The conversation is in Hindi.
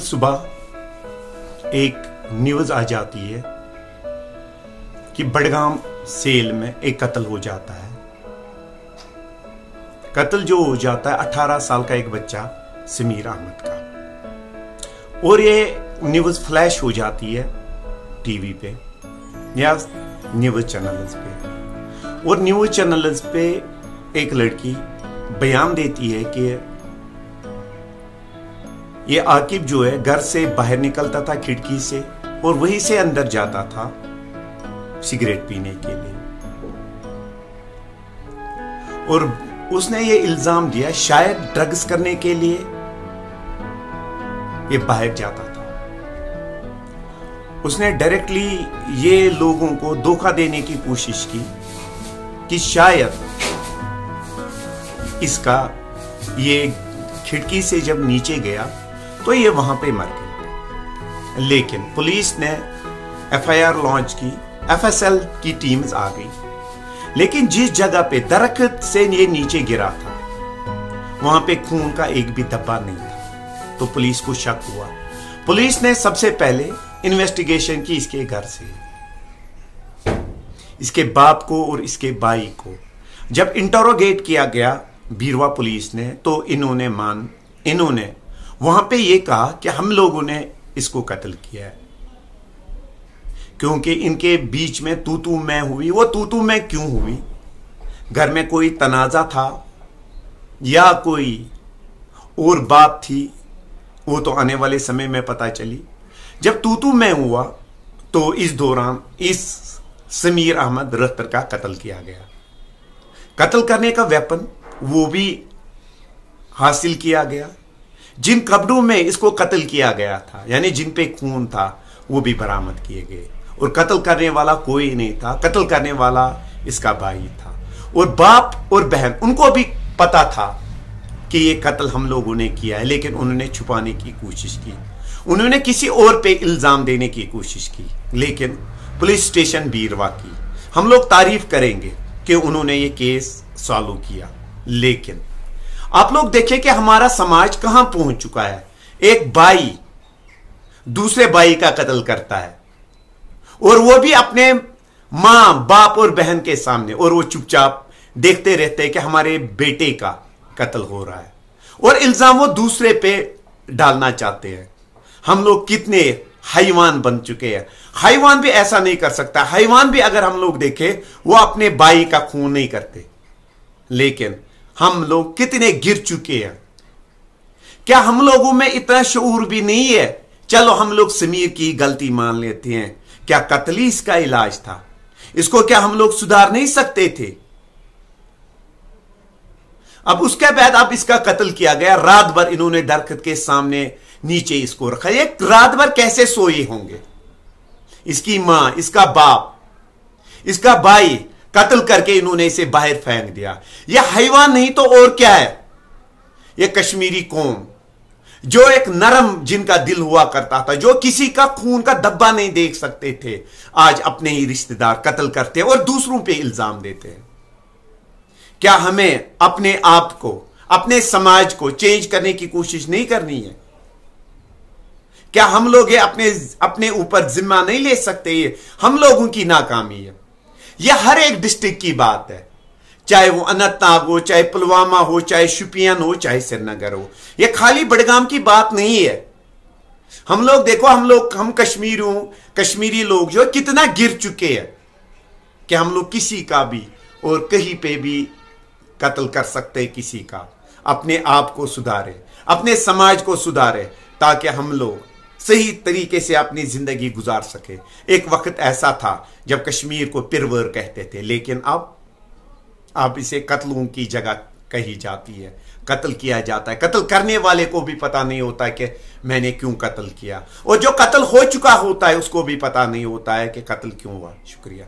सुबह एक न्यूज आ जाती है कि बड़गाम सेल में एक कत्ल हो जाता है। कत्ल जो हो जाता है 18 साल का एक बच्चा समीर अहमद का, और ये न्यूज फ्लैश हो जाती है टीवी पे या न्यूज चैनल्स पे, और न्यूज चैनल्स पे एक लड़की बयान देती है कि ये आकिब जो है घर से बाहर निकलता था खिड़की से और वहीं से अंदर जाता था सिगरेट पीने के लिए, और उसने ये इल्जाम दिया शायद ड्रग्स करने के लिए ये बाहर जाता था। उसने डायरेक्टली ये लोगों को धोखा देने की कोशिश की कि शायद इसका ये खिड़की से जब नीचे गया तो ये वहां पे मर गया। लेकिन पुलिस ने एफआईआर लॉन्च की, एफएसएल की टीम्स आ गई, लेकिन जिस जगह पे दरख्त से ये नीचे गिरा था वहां पे खून का एक भी धब्बा नहीं था। तो पुलिस को शक हुआ। पुलिस ने सबसे पहले इन्वेस्टिगेशन की इसके घर से, इसके बाप को और इसके भाई को। जब इंटरोगेट किया गया बीरवा पुलिस ने, तो इन्होंने वहां पे ये कहा कि हम लोगों ने इसको कत्ल किया है, क्योंकि इनके बीच में तू मैं हुई। वो तू मैं क्यों हुई? घर में कोई तनाजा था या कोई और बात थी, वो तो आने वाले समय में पता चली। जब तू मैं हुआ तो इस दौरान इस समीर अहमद रख्तर का कत्ल किया गया। कत्ल करने का वेपन वो भी हासिल किया गया। जिन कपड़ों में इसको कत्ल किया गया था, यानी जिन पे खून था, वो भी बरामद किए गए। और कत्ल करने वाला कोई नहीं था, कत्ल करने वाला इसका भाई था। और बाप और बहन, उनको भी पता था कि ये कत्ल हम लोगों ने किया है, लेकिन उन्होंने छुपाने की कोशिश की। उन्होंने किसी और पे इल्जाम देने की कोशिश की। लेकिन पुलिस स्टेशन बीरवा की हम लोग तारीफ करेंगे कि उन्होंने ये केस सॉल्व किया। लेकिन आप लोग देखें कि हमारा समाज कहां पहुंच चुका है। एक भाई दूसरे भाई का कत्ल करता है, और वो भी अपने मां बाप और बहन के सामने, और वो चुपचाप देखते रहते हैं कि हमारे बेटे का कत्ल हो रहा है, और इल्जाम वो दूसरे पे डालना चाहते हैं। हम लोग कितने हैवान बन चुके हैं। हैवान भी ऐसा नहीं कर सकता। हैवान भी अगर हम लोग देखें, वो अपने भाई का खून नहीं करते। लेकिन हम लोग कितने गिर चुके हैं। क्या हम लोगों में इतना शऊर भी नहीं है? चलो हम लोग समीर की गलती मान लेते हैं। क्या कत्ल ही इसका इलाज था? इसको क्या हम लोग सुधार नहीं सकते थे? अब उसके बाद अब इसका कत्ल किया गया। रात भर इन्होंने दरख्त के सामने नीचे इसको रखा। एक रात भर कैसे सोए होंगे? इसकी मां, इसका बाप, इसका भाई कत्ल करके इन्होंने इसे बाहर फेंक दिया। यह हैवान नहीं तो और क्या है? यह कश्मीरी कौम जो एक नरम जिनका दिल हुआ करता था, जो किसी का खून का धब्बा नहीं देख सकते थे, आज अपने ही रिश्तेदार कत्ल करते हैं और दूसरों पे इल्जाम देते हैं। क्या हमें अपने आप को, अपने समाज को चेंज करने की कोशिश नहीं करनी है? क्या हम लोग ये अपने ऊपर जिम्मा नहीं ले सकते? ये हम लोगों की नाकामी है। यह हर एक डिस्ट्रिक्ट की बात है, चाहे वो अनंतनाग हो, चाहे पुलवामा हो, चाहे शुपियान हो, चाहे श्रीनगर हो। यह खाली बड़गाम की बात नहीं है। हम लोग देखो, हम कश्मीरी लोग जो कितना गिर चुके हैं कि हम लोग किसी का भी और कहीं पे भी कत्ल कर सकते हैं किसी का। अपने आप को सुधारे, अपने समाज को सुधारे, ताकि हम लोग सही तरीके से अपनी जिंदगी गुजार सके। एक वक्त ऐसा था जब कश्मीर को पिरवर कहते थे, लेकिन अब इसे कत्लों की जगह कही जाती है। कत्ल किया जाता है। कत्ल करने वाले को भी पता नहीं होता है कि मैंने क्यों कत्ल किया, और जो कत्ल हो चुका होता है उसको भी पता नहीं होता है कि कत्ल क्यों हुआ। शुक्रिया।